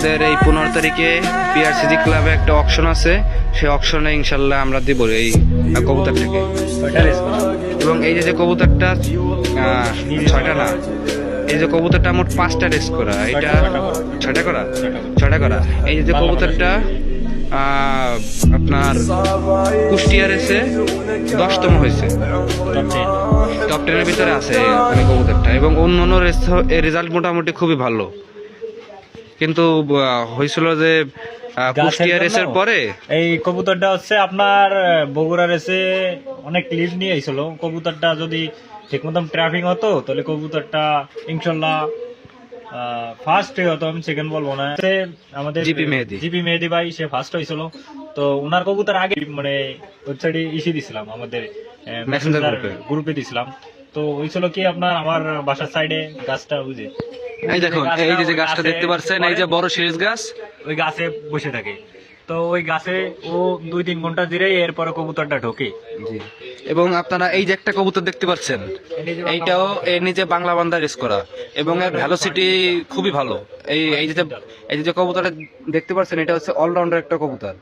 আমাদের এই 15 তারিখে পিআরসিজি ক্লাবে একটা অকশন আছে, সেই অকশনে ইনশাল্লাহ আমরা দিব এই কবুতরটাকে। এবং এই যে কবুতরটা 6টা না, এই যে কবুতরটা মোট 5টা রেস করা, এটা 6টা করা। এই যে কবুতরটা আপনার কুষ্টিয়া রেসে 10তম হয়েছে, টপ 10-এর ভিতরে আছে মানে কবুতরটা। এবং অন্য রেস রেজাল্ট মোটামুটি খুবই ভালো, কিন্তু হয়েছিল যে কুষ্টিয়া রেসের পরে এই কবুতরটা হচ্ছে আপনার বগুড়া রেসে অনেক লিড নিয়ে আইছিল। কবুতরটা যদি ঠিক মতন ট্রাফিং হতো তাহলে কবুতরটা ইনশাল্লাহ ফার্স্ট হতো, আমি সেকেন্ড বলবো না। আমাদের জিপি মেহেদি ভাই সে ফার্স্ট হয়েছিল, তো ওনার কবুতর আগে মানে ওয়েবসাইটে ইস্যু দিছিলাম, আমাদের মেসেঞ্জার গ্রুপে দিছিলাম। তো হয়েছিল কি আপনার আমার বাসার সাইডে গাছটা বুঝে, এই দেখুন এই যে গাছটা দেখতে পাচ্ছেন, এই যে বড় সিরিজ গাছ, ওই গাছে বসে থাকে। তো ওই গাছে ও 2-3 ঘন্টা ধরে এরপরে কবুতরটা ঢোকে। এবং আপনারা এই যে একটা কবুতর দেখতে পাচ্ছেন, এইটাও এর নিচে বাংলা বান্দা রেস করা, এবং এর ভ্যালোসিটি খুবই ভালো। এই যে কবুতরটা দেখতে পাচ্ছেন, এটা হচ্ছে অলরাউন্ডার একটা কবুতর।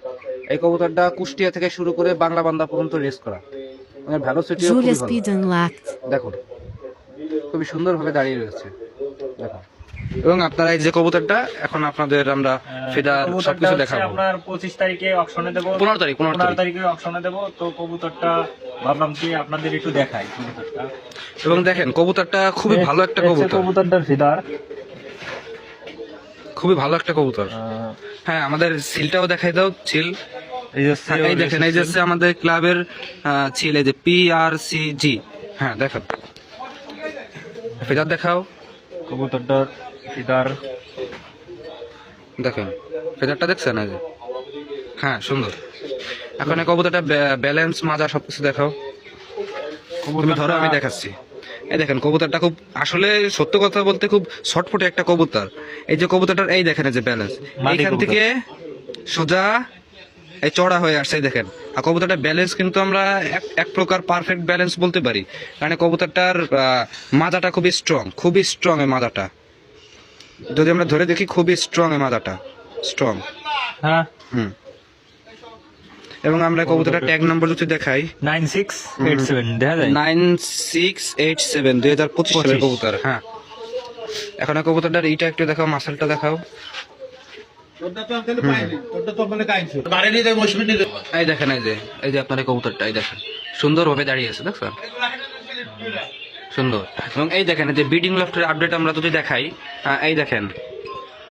এই কবুতরটা কুষ্টিয়া থেকে শুরু করে বাংলা বান্দা পর্যন্ত রেস করা, এর ভ্যালোসিটি দেখুন খুবই সুন্দর ভাবে দাঁড়িয়ে রয়েছে দেখুন। এবং আপনারা এই যে কবুতরটা এখন আপনাদের আমরা ফিদার সবকিছু দেখাবো। আপনার 25 তারিখে অকশনে দেব, 15 তারিখে অকশনে দেব। তো কবুতরটা ভাবলাম কি আপনাদের একটু দেখাই কবুতরটা। এবং দেখেন কবুতরটা খুবই ভালো একটা কবুতর, কবুতরটার ফিদার খুবই ভালো একটা কবুতর। হ্যাঁ, আমাদের সিলটাও দেখাই দাও, ছিল এই দেখেন, এই যে আমাদের ক্লাবের ছিল, এই যে পিআরসিজি। হ্যাঁ দেখেন, ফিদার দেখাও, কবুতরটার ফিদার দেখেন, ফিদারটা দেখছেন? এই যে হ্যাঁ সুন্দর। এখন এই কবুতরটা ব্যালেন্স মাজা সবকিছু দেখাও, তুমি ধরো আমি দেখাচ্ছি। এই দেখেন কবুতরটা খুব, আসলে সত্য কথা বলতে খুব ছটফটে একটা কবুতর। এই যে কবুতরটার এই দেখেন, এই যে ব্যালেন্স এইখান থেকে সোজা এই চড়া হয়ে আসছে, দেখেন। আর কবুতরটা ব্যালেন্স কিন্তু আমরা এক প্রকার পারফেক্ট ব্যালেন্স বলতে পারি, কারণ কবুতরটার মাজাটা খুবই স্ট্রং এই মাজাটা, যদি আমরা ধরে দেখি খুবই স্ট্রং এই মাজাটা, স্ট্রং। হ্যাঁ এবং আমরা কবুতরটা ট্যাগ নম্বর যদি দেখাই 9687 দেখা যায়, 9687 2025 সালের কবুতর। হ্যাঁ, এখন কবুতরটার এইটা একটু দেখাও, মাসেলটা দেখাও। এই দেখেন, এই যে আপনার কবুতরটা, এই দেখেন সুন্দর ভাবে দাঁড়িয়ে আছে, দেখছেন সুন্দর। এবং এই দেখেন যে ব্রিডিং লফটের আপডেট আমরা যদি দেখাই, এই দেখেন